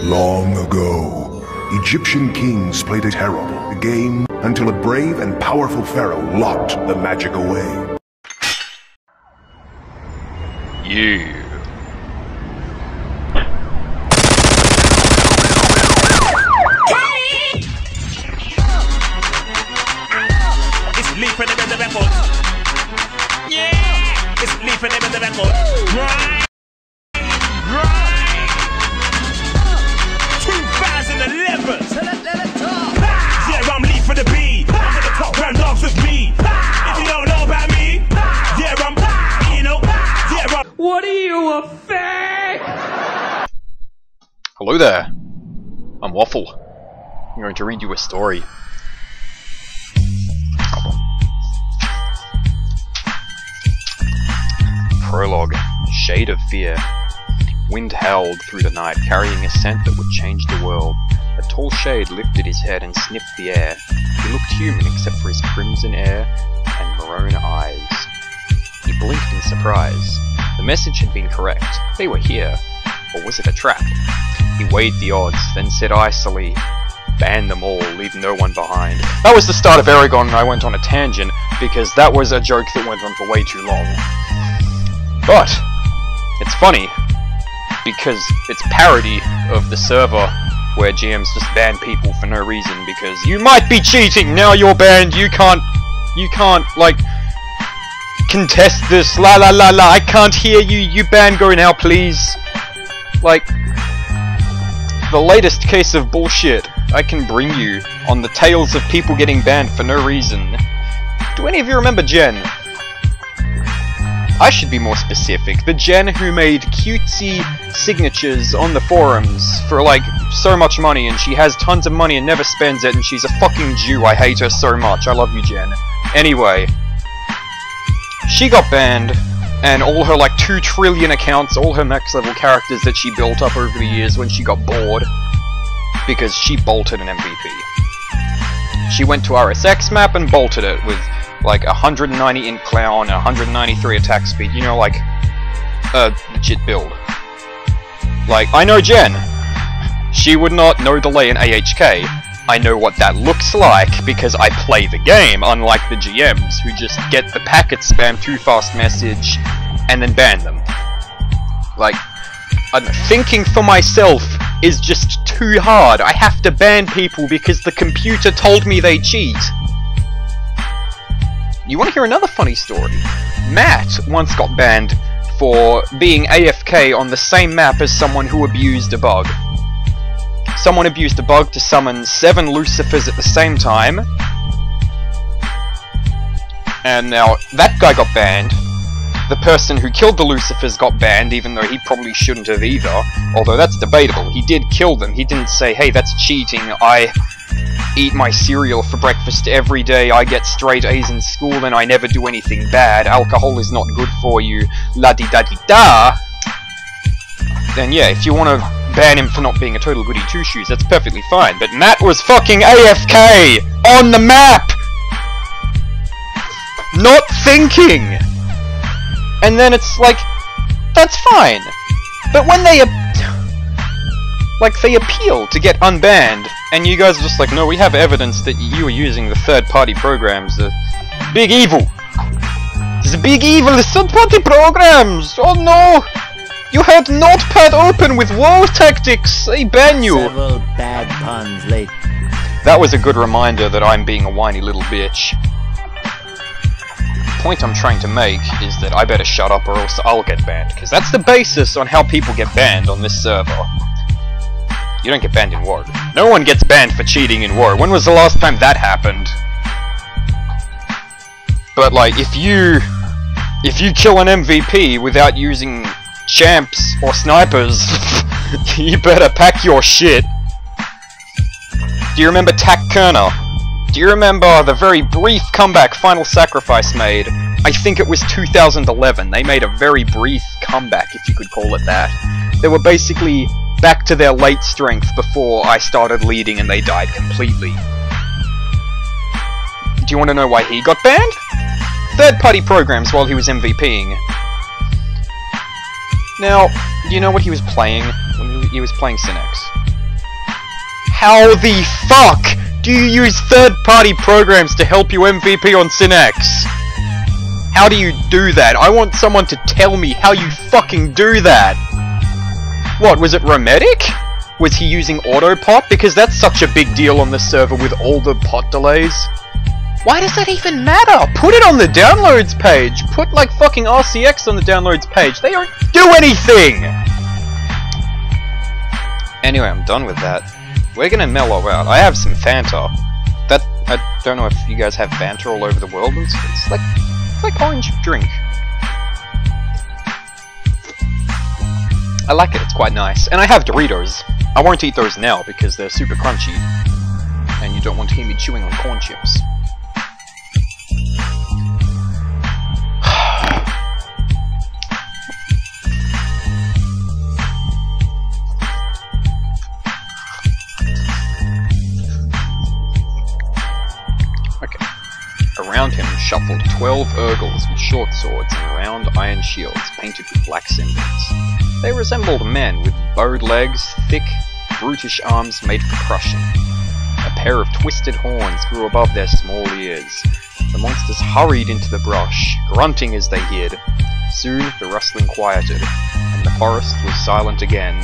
Long ago, Egyptian kings played a terrible game until a brave and powerful pharaoh locked the magic away. You. It's leaping in the record. Yeah! It's leaping in the record. Right! Right! 2011! So let it talk! Yeah, I'm leap for the beat. I'm at the top round dogs with me. If you don't know about me, yeah, I'm, you know, yeah, I'm. What are you, a fag? Hello there. I'm Waffle. I'm going to read you a story. Prologue. Shade of Fear. Wind howled through the night, carrying a scent that would change the world. A tall shade lifted his head and sniffed the air. He looked human except for his crimson hair and maroon eyes. He blinked in surprise. The message had been correct. They were here. Or was it a trap? He weighed the odds, then said icily, "Ban them all, leave no one behind." That was the start of Eragon, and I went on a tangent, because that was a joke that went on for way too long. But, it's funny, because it's parody of the server, where GMs just ban people for no reason, because you might be cheating, now you're banned, you can't, like, contest this, la la la la, I can't hear you, you ban, go now please. Like, the latest case of bullshit I can bring you on the tales of people getting banned for no reason. Do any of you remember Jen? I should be more specific. The Jen who made cutesy signatures on the forums for like so much money, and she has tons of money and never spends it, and she's a fucking Jew. I hate her so much. I love you, Jen. Anyway, she got banned, and all her like 2 trillion accounts, all her max level characters that she built up over the years when she got bored, because she bolted an MVP. She went to RSX map and bolted it with like 190 int clown and 193 attack speed, you know, like a legit build. Like, I know Jen. She would not no delay in AHK. I know what that looks like because I play the game, unlike the GMs who just get the packet spam too fast message and then ban them. Like, thinking for myself is just too hard. I have to ban people because the computer told me they cheat. You want to hear another funny story? Matt once got banned for being AFK on the same map as someone who abused a bug. Someone abused a bug to summon 7 Lucifers at the same time. And now, that guy got banned. The person who killed the Lucifers got banned, even though he probably shouldn't have either. Although that's debatable. He did kill them. He didn't say, hey, that's cheating, I eat my cereal for breakfast every day, I get straight A's in school, and I never do anything bad, alcohol is not good for you, la-di-da-di-da. Then yeah, if you want to ban him for not being a total goody two-shoes, that's perfectly fine. But Matt was fucking AFK! On the map! Not thinking! And then it's like, that's fine. But when they appeal to get unbanned, and you guys are just like, no, we have evidence that you are using the third-party programs, the big evil. It's a big evil, the third-party programs! Oh no! You had Notepad open with WoE tactics! They ban you! Several bad puns later. That was a good reminder that I'm being a whiny little bitch. The point I'm trying to make is that I better shut up or else I'll get banned, because that's the basis on how people get banned on this server. You don't get banned in WoE. No one gets banned for cheating in WoE. When was the last time that happened? But like, if you kill an MVP without using champs or snipers, you better pack your shit. Do you remember Tak Kerner? Do you remember the very brief comeback Final Sacrifice made? I think it was 2011. They made a very brief comeback, if you could call it that. They were basically back to their late strength before I started leading and they died completely. Do you want to know why he got banned? Third-party programs while he was MVPing. Now, do you know what he was playing when he was playing Synex? How the fuck do you use third-party programs to help you MVP on Synex? How do you do that? I want someone to tell me how you fucking do that! What, was it Rometic? Was he using autopot? Because that's such a big deal on the server with all the pot delays. Why does that even matter? Put it on the downloads page! Put, like, fucking RCX on the downloads page! They don't do anything! Anyway, I'm done with that. We're gonna mellow out. I have some Fanta. That, I don't know if you guys have Fanta all over the world. It's like orange drink. I like it, it's quite nice. And I have Doritos. I won't eat those now because they're super crunchy. And you don't want to hear me chewing on corn chips. Around him shuffled 12 Urgles with short swords and round iron shields painted with black symbols. They resembled men with bowed legs, thick, brutish arms made for crushing. A pair of twisted horns grew above their small ears. The monsters hurried into the brush, grunting as they hid. Soon the rustling quieted, and the forest was silent again.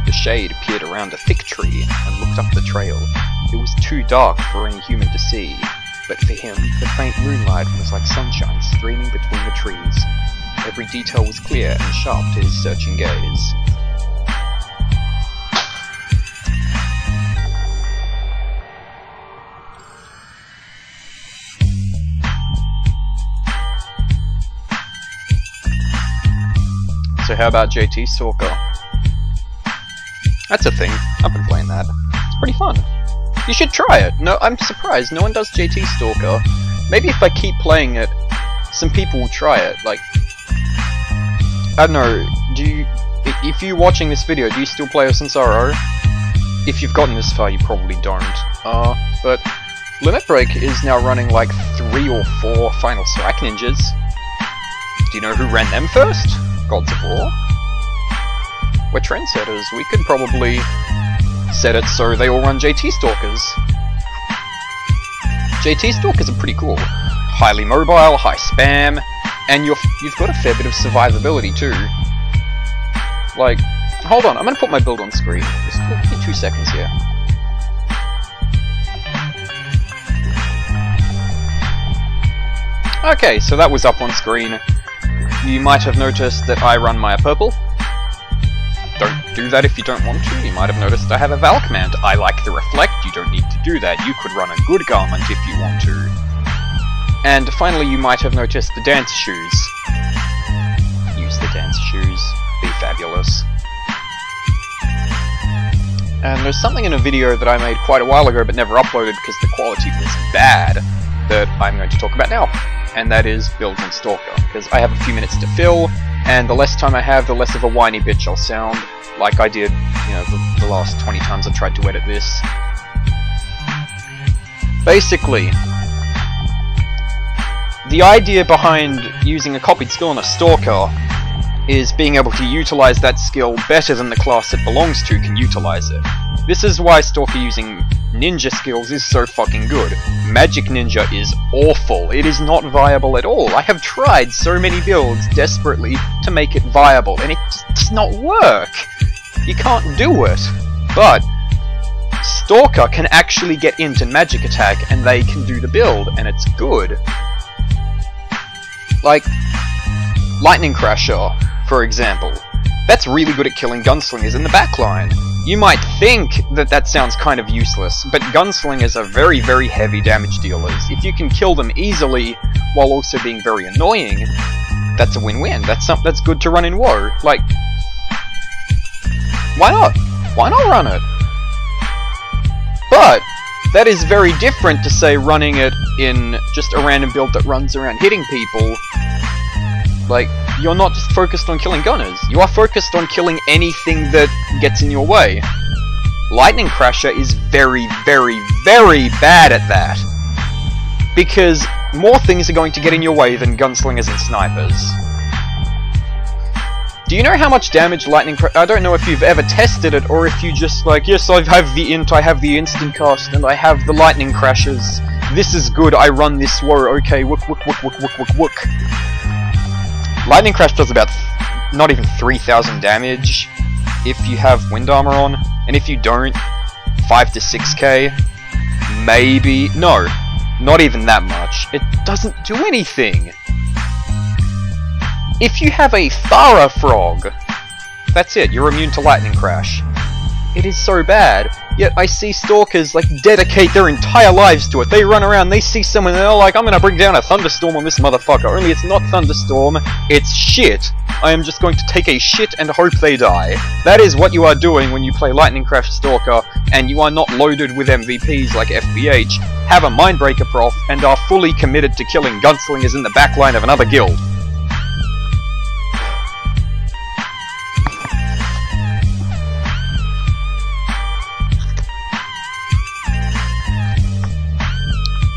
The shade peered around a thick tree and looked up the trail. It was too dark for any human to see. But for him, the faint moonlight was like sunshine streaming between the trees. Every detail was clear and sharp to his searching gaze. So how about JT Stalker? That's a thing. I've been playing that. It's pretty fun. You should try it. No, I'm surprised no one does JT Stalker. Maybe if I keep playing it, some people will try it. Like, I don't know. If you're watching this video, do you still play Osensaro? If you've gotten this far, you probably don't. But Limit Break is now running like 3 or 4 Final Strike Ninjas. Do you know who ran them first? Gods of War. We're trendsetters. We could probably set it so they all run JT Stalkers. JT Stalkers are pretty cool. Highly mobile, high spam, and you've got a fair bit of survivability too. Like, hold on, I'm gonna put my build on screen. Just give me 2 seconds here. Okay, so that was up on screen. You might have noticed that I run my purple. Don't do that if you don't want to. You might have noticed I have a Valkmant. I like the Reflect. You don't need to do that. You could run a good garment if you want to. And finally, you might have noticed the dance shoes. Use the dance shoes. Be fabulous. And there's something in a video that I made quite a while ago but never uploaded because the quality was bad that I'm going to talk about now. And that is builds on Stalker. Because I have a few minutes to fill, and the less time I have, the less of a whiny bitch I'll sound, like I did, you know, the last 20 times I tried to edit this. Basically, the idea behind using a copied skill on a Stalker is being able to utilize that skill better than the class it belongs to can utilize it. This is why Stalker using ninja skills is so fucking good. Magic Ninja is awful. It is not viable at all. I have tried so many builds desperately to make it viable, and it just does not work. You can't do it. But Stalker can actually get into Magic Attack, and they can do the build, and it's good. Like, Lightning Crasher, for example. That's really good at killing gunslingers in the backline. You might think that that sounds kind of useless, but gunslingers are very, very heavy damage dealers. If you can kill them easily, while also being very annoying, that's a win-win. That's good to run in WoE. Like, why not? Why not run it? But that is very different to, say, running it in just a random build that runs around hitting people. Like, you're not just focused on killing gunners, you are focused on killing anything that gets in your way. Lightning Crasher is very, very, very bad at that. Because more things are going to get in your way than gunslingers and snipers. Do you know how much damage lightning crash? I don't know if you've ever tested it, or if you just like, yes, I have the int, I have the instant cast, and I have the lightning crashes. This is good, I run this WoE, okay, wook. Lightning crash does about not even 3,000 damage if you have wind armor on, and if you don't, 5 to 6k, maybe, no, not even that much. It doesn't do anything. If you have a Thara frog, that's it, you're immune to lightning crash. It is so bad, yet I see stalkers like dedicate their entire lives to it. They run around, they see someone and they're like, I'm gonna bring down a thunderstorm on this motherfucker, only it's not thunderstorm, it's shit. I am just going to take a shit and hope they die. That is what you are doing when you play Lightning Crash Stalker, and you are not loaded with MVPs like FBH, have a Mindbreaker prof, and are fully committed to killing gunslingers in the backline of another guild.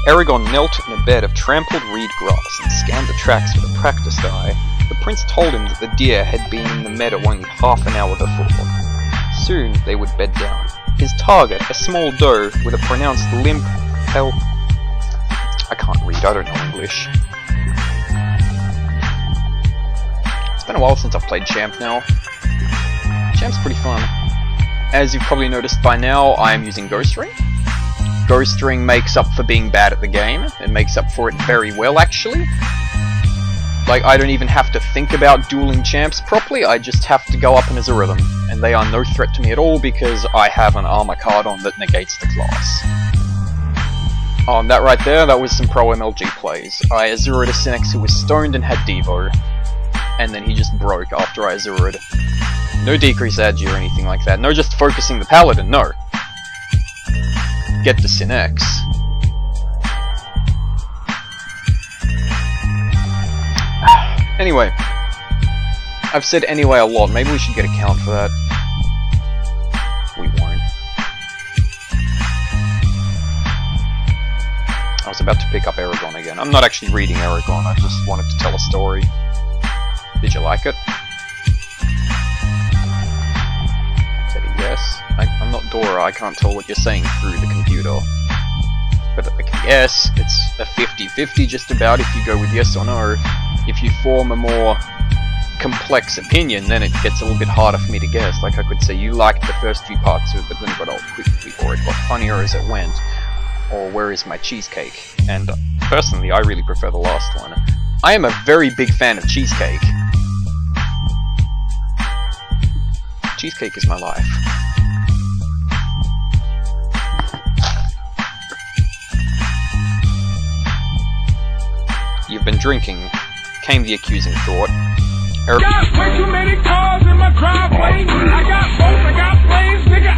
Eragon knelt in a bed of trampled reed grass and scanned the tracks with a practiced eye. The prince told him that the deer had been in the meadow only half an hour before. Soon they would bed down. His target, a small doe with a pronounced limp, pale... I can't read, I don't know English. It's been a while since I've played Champ now. Champ's pretty fun. As you've probably noticed by now, I am using Ghost Ring. Ghost Ring makes up for being bad at the game. It makes up for it very well, actually. Like, I don't even have to think about dueling champs properly, I just have to go up in as a rhythm. And they are no threat to me at all because I have an armor card on that negates the class. Oh, and that right there, that was some pro MLG plays. I Azured a Synex who was stoned and had Devo. And then he just broke after I Azured. No decrease agi or anything like that. No just focusing the paladin, no. Get the Synex. Anyway, I've said anyway a lot, maybe we should get a count for that. We won't. I was about to pick up Eragon again. I'm not actually reading Eragon, I just wanted to tell a story. Did you like it? Said a yes. I'm not Dora, I can't tell what you're saying through the computer. But I can guess, it's a 50-50 just about if you go with yes or no. If you form a more complex opinion, then it gets a little bit harder for me to guess. Like I could say you liked the first few parts of it, but then it got old quickly, or it got funnier as it went, or where is my cheesecake? And personally, I really prefer the last one. I am a very big fan of cheesecake. Cheesecake is my life. You've been drinking, came the accusing thought. Got way too many cars in my driveway. I got boats, I got planes, nigga.